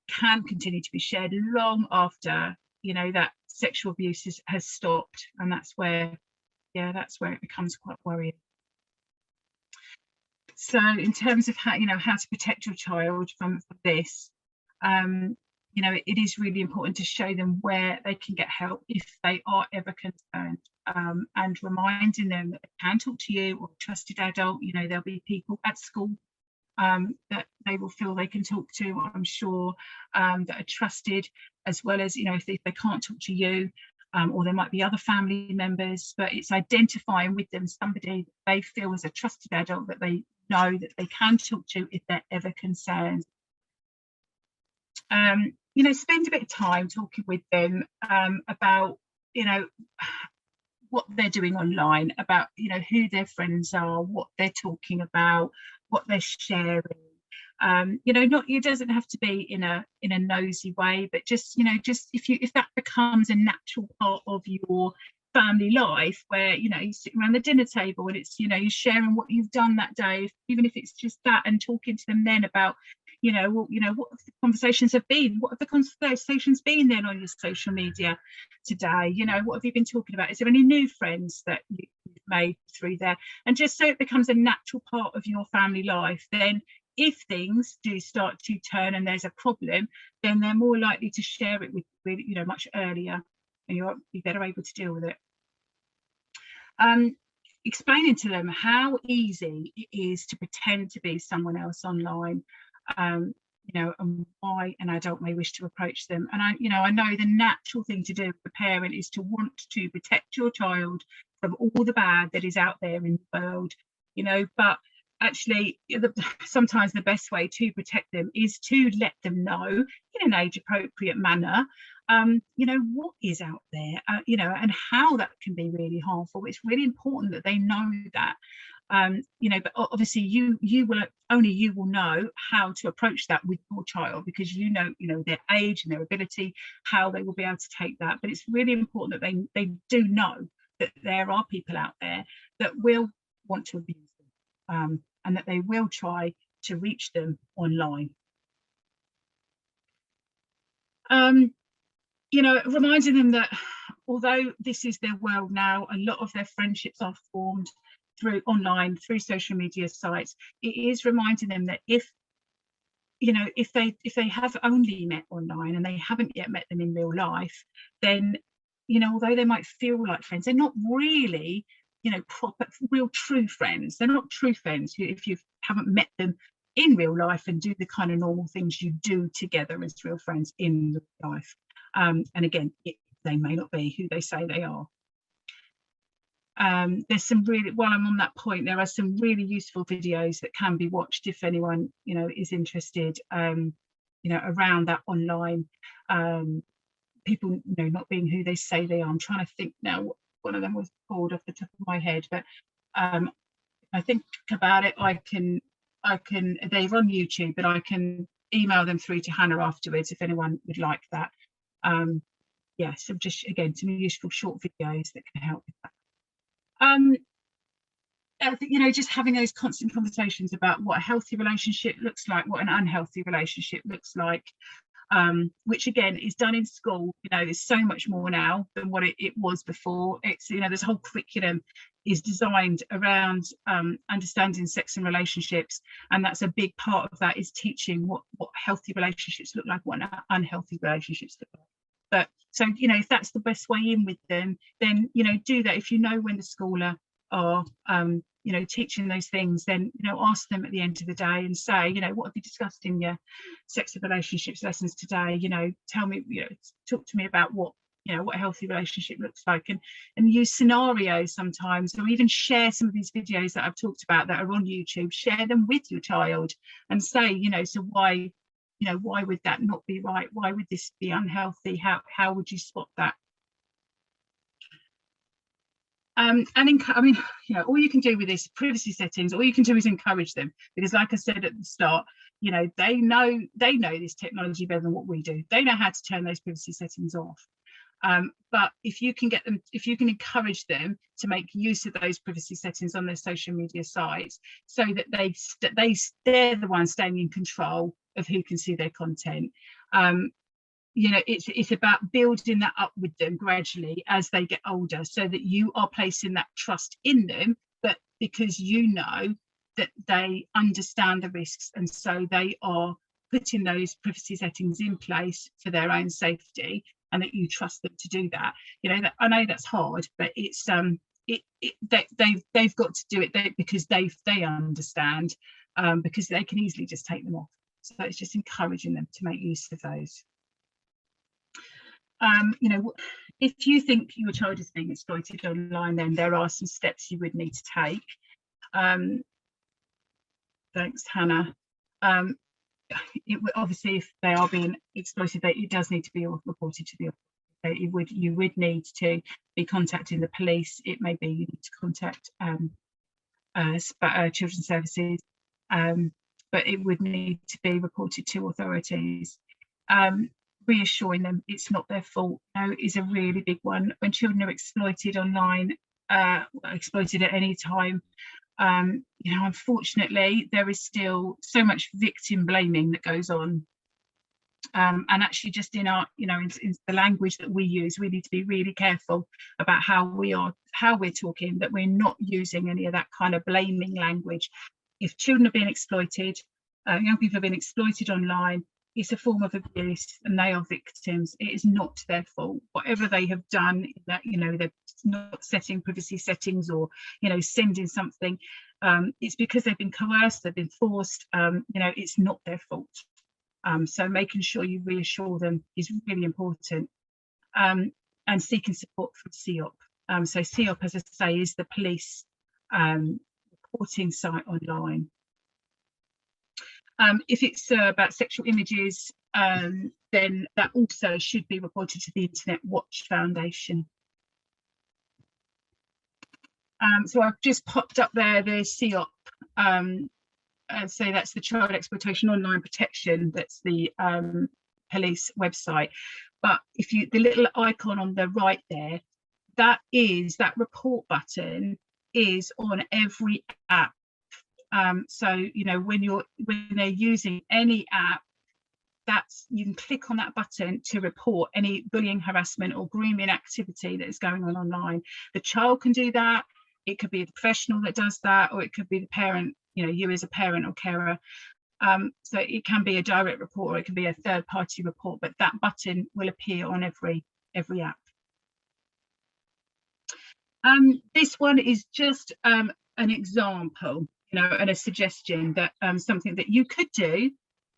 can continue to be shared long after, you know, that sexual abuse has stopped. And that's where it becomes quite worrying. So in terms of how, you know, how to protect your child from this, you know, it is really important to show them where they can get help if they are ever concerned, and reminding them that they can talk to you or a trusted adult. You know, there'll be people at school that they will feel they can talk to, I'm sure, that are trusted, as well as, you know, if they can't talk to you, or there might be other family members, but it's identifying with them somebody that they feel is a trusted adult that they know that they can talk to if they're ever concerned. You know, spend a bit of time talking with them about, you know, what they're doing online, about, you know, who their friends are, what they're talking about, what they're sharing. You know, it doesn't have to be in a nosy way, but just, you know, just if that becomes a natural part of your family life, where, you know, you sit around the dinner table and it's, you know, you're sharing what you've done that day, even if it's just that, and talking to them then about, you know, well, you know, what the conversations have been, what have the conversations been then on your social media today, you know, what have you been talking about, is there any new friends that you've made through there? And just so it becomes a natural part of your family life, then if things do start to turn and there's a problem, then they're more likely to share it with you know, much earlier, and you'll be better able to deal with it. Explaining to them how easy it is to pretend to be someone else online, you know, and why an adult may wish to approach them. And I know the natural thing to do as a parent is to want to protect your child from all the bad that is out there in the world, you know, but actually sometimes the best way to protect them is to let them know in an age appropriate manner, you know, what is out there, you know, and how that can be really harmful. It's really important that they know that, you know, but obviously you will know how to approach that with your child, because you know their age and their ability, how they will be able to take that. But it's really important that they do know that there are people out there that will want to abuse them, and that they will try to reach them online. You know, reminding them that although this is their world now, a lot of their friendships are formed through online, through social media sites. It is reminding them that if they have only met online and they haven't yet met them in real life, then, you know, although they might feel like friends, they're not really, you know, proper, real, true friends. They're not true friends if you haven't met them in real life and do the kind of normal things you do together as real friends in real life. And again, they may not be who they say they are. There's some really, while I'm on that point, there are some really useful videos that can be watched if anyone, you know, is interested. you know, around that online people, you know, not being who they say they are. I'm trying to think now what one of them was called off the top of my head, but I think about it, I can they're on YouTube, but I can email them through to Hannah afterwards if anyone would like that. Yeah, so just again some useful short videos that can help with that. I think, you know, just having those constant conversations about what a healthy relationship looks like, what an unhealthy relationship looks like, which again is done in school. You know, there's so much more now than what it was before. It's, you know, this whole curriculum is designed around understanding sex and relationships, and that's a big part of that, is teaching what healthy relationships look like, what unhealthy relationships look like. But so, you know, if that's the best way in with them, then, you know, do that. If you know when the school are you know, teaching those things, then, you know, ask them at the end of the day and say, you know, what have you discussed in your sex and relationships lessons today? You know, tell me, you know, talk to me about what, you know, what a healthy relationship looks like, and use scenarios sometimes, or even share some of these videos that I've talked about that are on YouTube, share them with your child and say, you know, so why, you know, why would that not be right? Why would this be unhealthy? How would you spot that? I mean, you know, all you can do with this privacy settings, all you can do is encourage them, because like I said at the start, you know, they know this technology better than what we do. They know how to turn those privacy settings off. But if you can get them, if you can encourage them to make use of those privacy settings on their social media sites, so that they're the ones staying in control of who can see their content. You know, it's about building that up with them gradually as they get older, so that you are placing that trust in them, but because you know that they understand the risks, and so they are putting those privacy settings in place for their own safety, and that you trust them to do that. You know, I know that's hard, but it's they've got to do it because they understand, because they can easily just take them off. So it's just encouraging them to make use of those. You know, if you think your child is being exploited online, then there are some steps you would need to take. Thanks, Hannah. Obviously, if they are being exploited, it does need to be reported to the authorities. You would need to be contacting the police. It may be you need to contact children's services, but it would need to be reported to authorities. Reassuring them it's not their fault, no, is a really big one. When children are exploited online, exploited at any time, you know, unfortunately there is still so much victim blaming that goes on, and actually just in our, you know, in the language that we use, we need to be really careful about how we're talking, that we're not using any of that kind of blaming language. If children are being exploited, young people are being exploited online, it's a form of abuse and they are victims. It is not their fault. Whatever they have done, that, you know, they're not setting privacy settings or, you know, sending something, it's because they've been coerced, they've been forced, you know, it's not their fault. So making sure you reassure them is really important, and seeking support from CEOP. So CEOP, as I say, is the police reporting site online. If it's about sexual images, then that also should be reported to the Internet Watch Foundation. So I've just popped up there the CEOP, so that's the Child Exploitation Online Protection, that's the police website. But if you, the little icon on the right there, that report button is on every app. So, you know, when they're using any app, you can click on that button to report any bullying, harassment or grooming activity that is going on online. The child can do that. It could be the professional that does that, or it could be the parent, you know, you as a parent or carer. So it can be a direct report, or it can be a third-party report, but that button will appear on every app. This one is just an example, you know, and a suggestion that something that you could do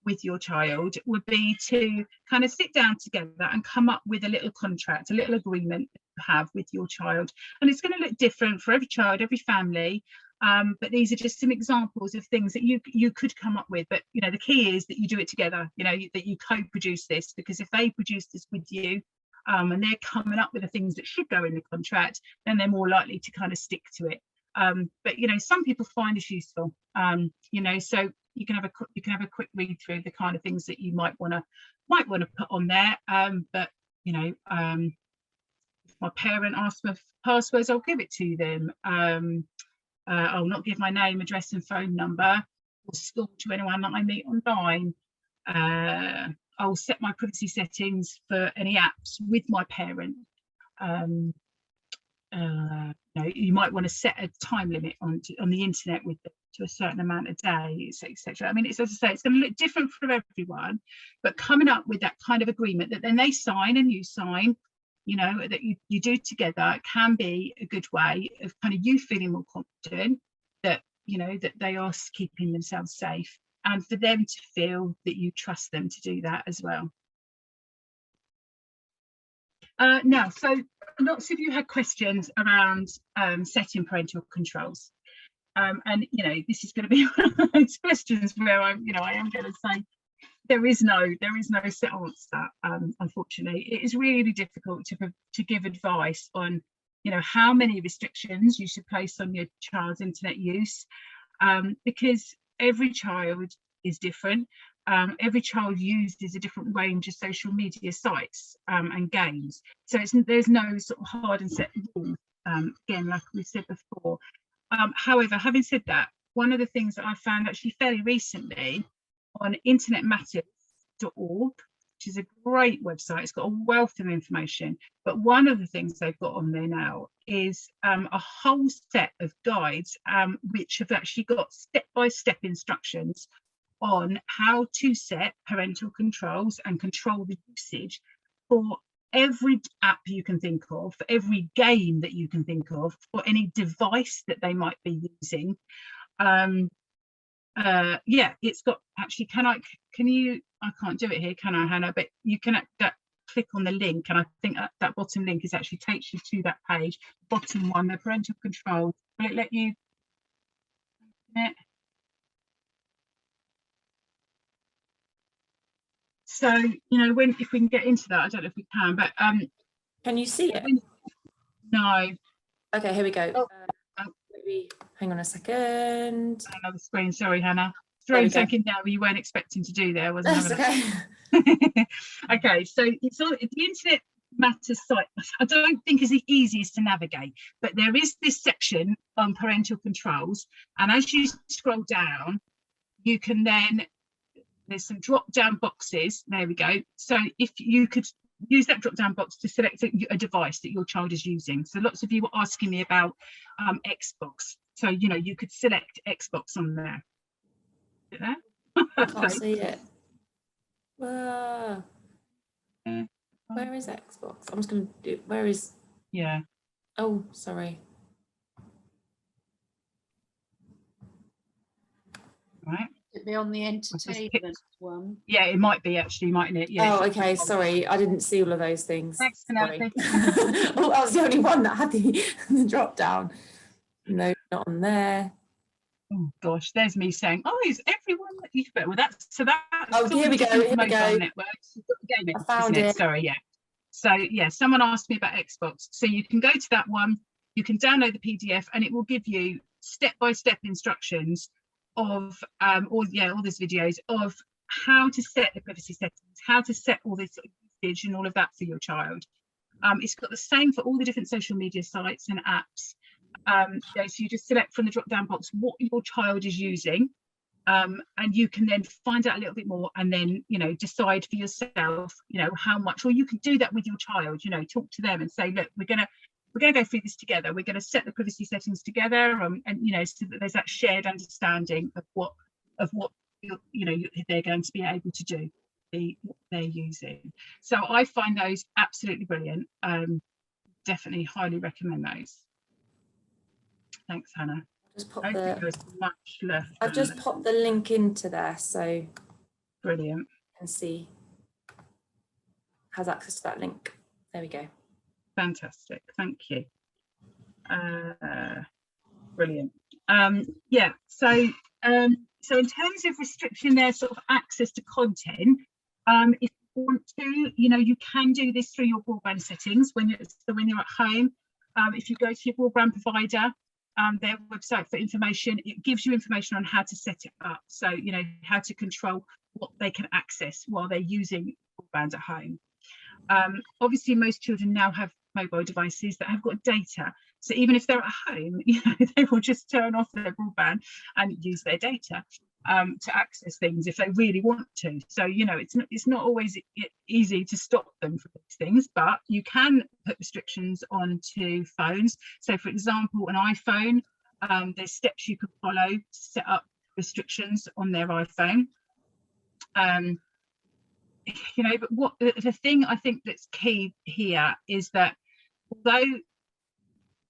with your child would be to kind of sit down together and come up with a little contract, a little agreement that you have with your child. And it's going to look different for every child, every family. But these are just some examples of things that you could come up with. But the key is that you do it together, that you co-produce this, because if they produce this with you, and they're coming up with the things that should go in the contract, then they're more likely to kind of stick to it. But some people find this useful, so you can have a quick read through the kind of things that you might want to put on there. But if my parent asks for passwords, I'll give it to them. I'll not give my name, address and phone number or school to anyone that I meet online. I'll set my privacy settings for any apps with my parent. You might want to set a time limit on the internet with them to a certain amount of days, etc. I mean, it's, as I say, it's going to look different for everyone, but coming up with that kind of agreement that then they sign and you sign, that you do together, can be a good way of kind of you feeling more confident that that they are keeping themselves safe, and for them to feel that you trust them to do that as well. Now, so lots of you had questions around setting parental controls, and this is going to be one of those questions where I am going to say there is no set answer. Unfortunately, it is really difficult to give advice on how many restrictions you should place on your child's internet use, because every child is different. Every child uses a different range of social media sites and games, so there's no sort of hard and set rule, again, like we said before. However, having said that, one of the things that I found actually fairly recently on internetmatters.org, which is a great website, it's got a wealth of information, but one of the things they've got on there now is a whole set of guides which have actually got step-by-step instructions on how to set parental controls and control the usage for every app you can think of, for every game that you can think of, for any device that they might be using. Yeah, it's got actually, I can't do it here, can I, Hannah? But you can click on the link, and I think that bottom link is actually takes you to that page, bottom one, the parental controls. Will it let you? So if we can get into that, I don't know if we can, but can you see it? No. Okay, here we go. Hang on a second. Another screen, sorry, Hannah. Throwing something down you weren't expecting to do there, wasn't it? That's okay. Okay, so it's on the Internet Matters site. I don't think is the easiest to navigate, but there is this section on parental controls, and as you scroll down, you can then, there's some drop down boxes. There we go. So if you could use that drop down box to select a device that your child is using. So lots of you were asking me about Xbox. So you could select Xbox on there. Is it there? I can't see it. Where is Xbox? I'm just going to do. Where is? Yeah. Oh, sorry. Right. It'd be on the entertainment one. Yeah, it might be actually, mightn't it? Yeah. Oh, okay. Sorry, I didn't see all of those things. Thanks, sorry. Oh, I was the only one that had the drop down. No, not on there. Oh gosh, there's me saying, oh, is everyone that you better? Well, that's Oh, here we go. Here we go. Networks. Gaming, I found it. Sorry, yeah. So yeah, someone asked me about Xbox. So you can go to that one. You can download the PDF, and it will give you step-by-step instructions of all these videos of how to set the privacy settings, how to set all this usage and all of that for your child. It's got the same for all the different social media sites and apps. So you just select from the drop down box what your child is using, and you can then find out a little bit more, and then decide for yourself how much, or you can do that with your child, talk to them and say, look, we're gonna go through this together, we're going to set the privacy settings together, and so that there's that shared understanding of what they're going to be able to do, what they're using. So I find those absolutely brilliant. Definitely highly recommend those. Thanks, Hannah. I've just popped the link into there, so brilliant. You can see has access to that link. There we go. Fantastic, thank you. Brilliant. Yeah, so so in terms of restricting their sort of access to content, if you want to, you can do this through your broadband settings when you're at home. If you go to your broadband provider, their website for information, it gives you information on how to set it up. So, how to control what they can access while they're using broadband at home. Obviously, most children now have mobile devices that have got data. So even if they're at home, they will just turn off their broadband and use their data to access things if they really want to. So, it's not always easy to stop them from these things, but you can put restrictions onto phones. So, for example, an iPhone, there's steps you can follow to set up restrictions on their iPhone. But what the thing I think that's key here is that although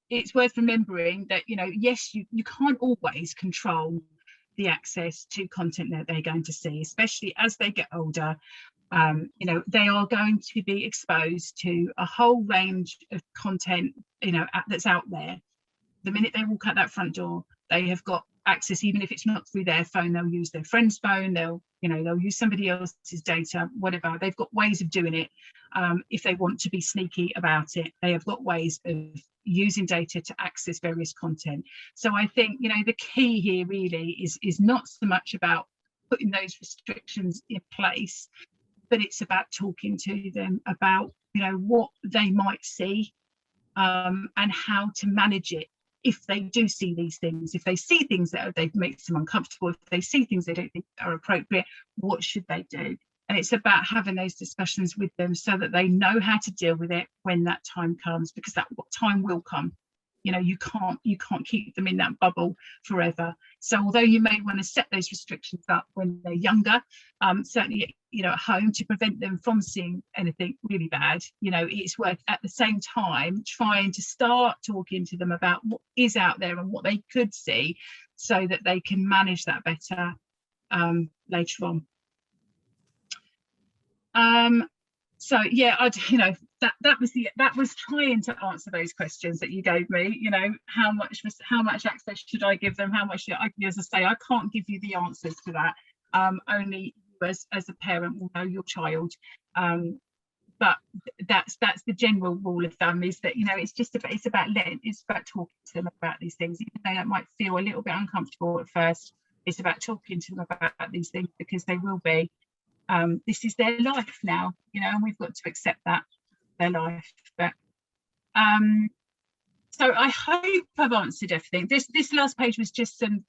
it's worth remembering that, yes, you can't always control the access to content that they're going to see, especially as they get older. They are going to be exposed to a whole range of content, that's out there. The minute they walk out that front door, they have got access, even if it's not through their phone. They'll use their friend's phone, they'll use somebody else's data, whatever. They've got ways of doing it. If they want to be sneaky about it, they have got ways of using data to access various content. So I think, the key here really is not so much about putting those restrictions in place, but it's about talking to them about, what they might see and how to manage it. If they do see these things, if they see things that they make them uncomfortable, if they see things they don't think are appropriate, what should they do? And it's about having those discussions with them so that they know how to deal with it when that time comes, because that time will come. You can't keep them in that bubble forever. So although you may want to set those restrictions up when they're younger, certainly at home, to prevent them from seeing anything really bad, it's worth at the same time trying to start talking to them about what is out there and what they could see, so that they can manage that better later on. So yeah, that was trying to answer those questions that you gave me. How much access should I give them? How much as I say, I can't give you the answers to that. Only you as a parent will know your child. But that's the general rule of thumb, is that it's about talking to them about these things, even though that might feel a little bit uncomfortable at first. It's about talking to them about these things, because they will be. This is their life now, and we've got to accept that, their life. But so I hope I've answered everything. This last page was just some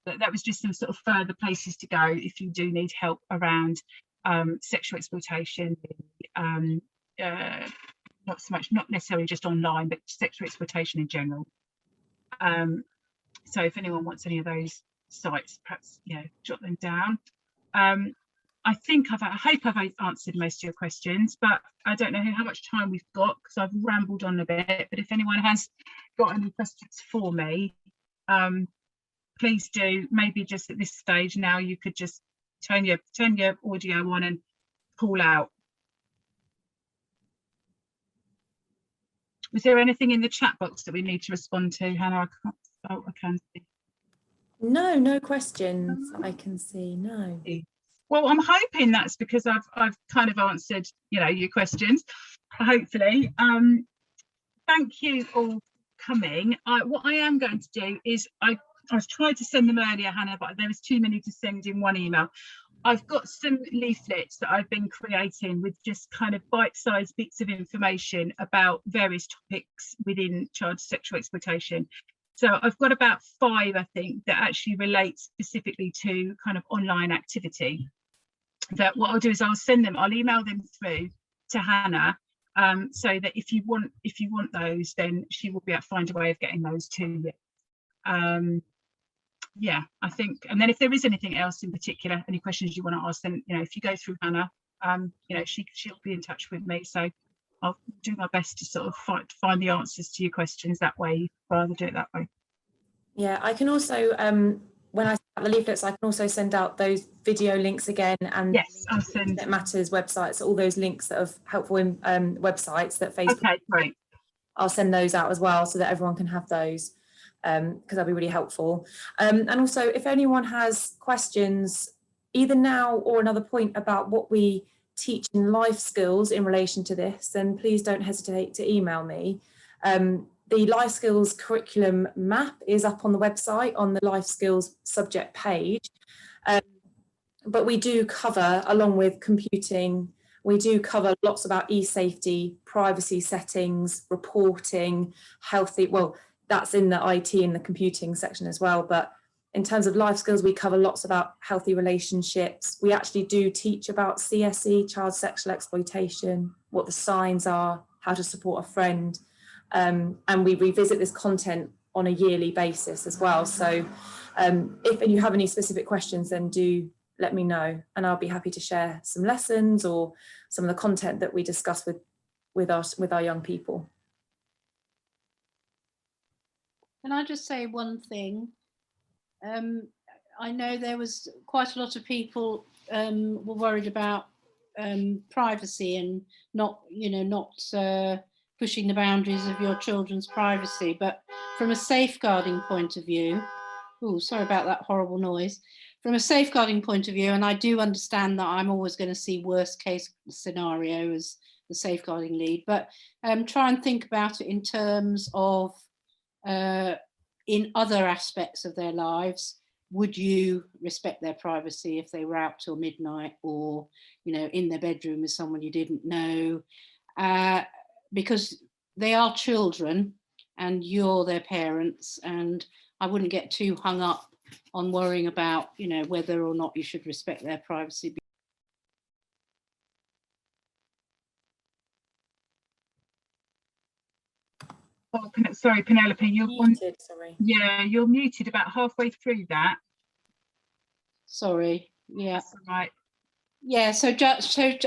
sort of further places to go if you do need help around sexual exploitation, not necessarily just online, but sexual exploitation in general. So if anyone wants any of those sites, perhaps jot them down. I hope I've answered most of your questions, but I don't know how much time we've got, because I've rambled on a bit. But if anyone has got any questions for me, please do. Maybe just at this stage now, you could just turn your audio on and call out. Was there anything in the chat box that we need to respond to, Hannah? I can see. No questions I can see. No. Well, I'm hoping that's because I've kind of answered, your questions, hopefully. Thank you all for coming. What I am going to do is I was trying to send them earlier, Hannah, but there was too many to send in one email. I've got some leaflets that I've been creating with just kind of bite-sized bits of information about various topics within child sexual exploitation. So I've got about 5, I think, that actually relate specifically to kind of online activity. That what I'll do is I'll email them through to Hannah, so that if you want those, then she will be able to find a way of getting those to you. Yeah, I think, and then if there is anything else in particular, any questions you want to ask, then if you go through Hannah, she'll be in touch with me. So I'll do my best to sort of find the answers to your questions that way, rather do it that way. Yeah, I can also when I send out the leaflets, I can also send out those video links again, and yes, I'll send That Matters websites, all those links that are helpful in websites that Facebook. Okay, great. I'll send those out as well, so that everyone can have those. because that'd be really helpful. And also, if anyone has questions, either now or another point about what we teach in life skills in relation to this, then please don't hesitate to email me. The life skills curriculum map is up on the website on the life skills subject page. But we do cover, along with computing, we do cover lots about e-safety, privacy settings, reporting, healthy, well, that's in the IT and the computing section as well. But in terms of life skills, we cover lots about healthy relationships. We actually do teach about CSE, child sexual exploitation, what the signs are, how to support a friend. And we revisit this content on a yearly basis as well. So if you have any specific questions, then do let me know, and I'll be happy to share some lessons or some of the content that we discuss with our young people. Can I just say one thing? I know there was quite a lot of people were worried about privacy and not pushing the boundaries of your children's privacy, but from a safeguarding point of view, oh, sorry about that horrible noise. From a safeguarding point of view, and I do understand that I'm always going to see worst case scenario as the safeguarding lead, but try and think about it in terms of in other aspects of their lives. Would you respect their privacy if they were out till midnight, or in their bedroom with someone you didn't know? Because they are children and you're their parents, and I wouldn't get too hung up on worrying about whether or not you should respect their privacy. Oh, sorry, Penelope, you're muted. Sorry. Yeah, you're muted about halfway through that. Sorry. Yeah. That's all right. Yeah. So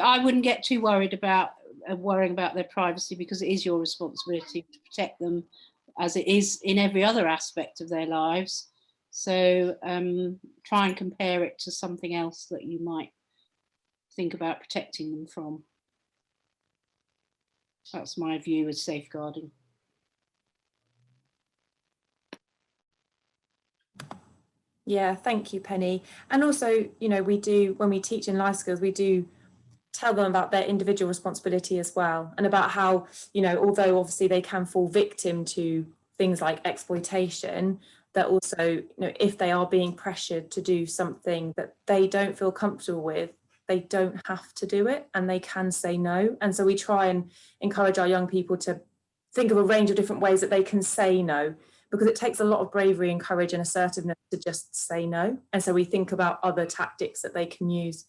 I wouldn't get too worried about worrying about their privacy, because it is your responsibility to protect them, as it is in every other aspect of their lives. So try and compare it to something else that you might think about protecting them from. That's my view as safeguarding. Yeah, thank you, Penny. And also, we do, when we teach in life skills, we do tell them about their individual responsibility as well, and about how, although obviously they can fall victim to things like exploitation, that also, if they are being pressured to do something that they don't feel comfortable with, they don't have to do it, and they can say no. And so we try and encourage our young people to think of a range of different ways that they can say no, because it takes a lot of bravery and courage and assertiveness to just say no. And so we think about other tactics that they can use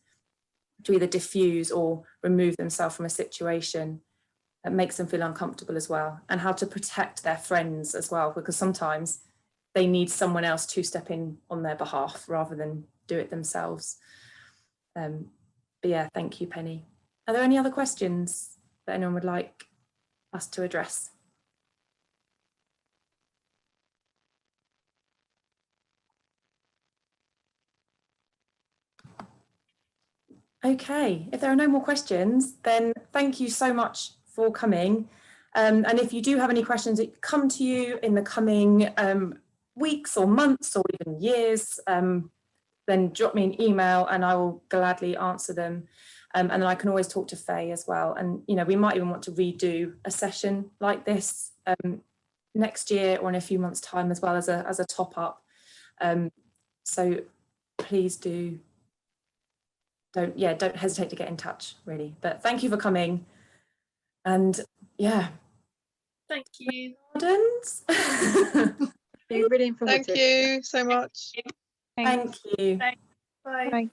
to either diffuse or remove themselves from a situation that makes them feel uncomfortable as well, and how to protect their friends as well, because sometimes they need someone else to step in on their behalf rather than do it themselves. But yeah, thank you, Penny. Are there any other questions that anyone would like us to address? Okay, if there are no more questions, then thank you so much for coming. And if you do have any questions that come to you in the coming weeks or months or even years, then drop me an email and I will gladly answer them. And then I can always talk to Faye as well. And, we might even want to redo a session like this next year or in a few months' time as well as a top up. So please don't hesitate to get in touch, really. But thank you for coming. And yeah. Thank you, Gardens. Really informative. Thank you so much. Thank you. Bye. Bye.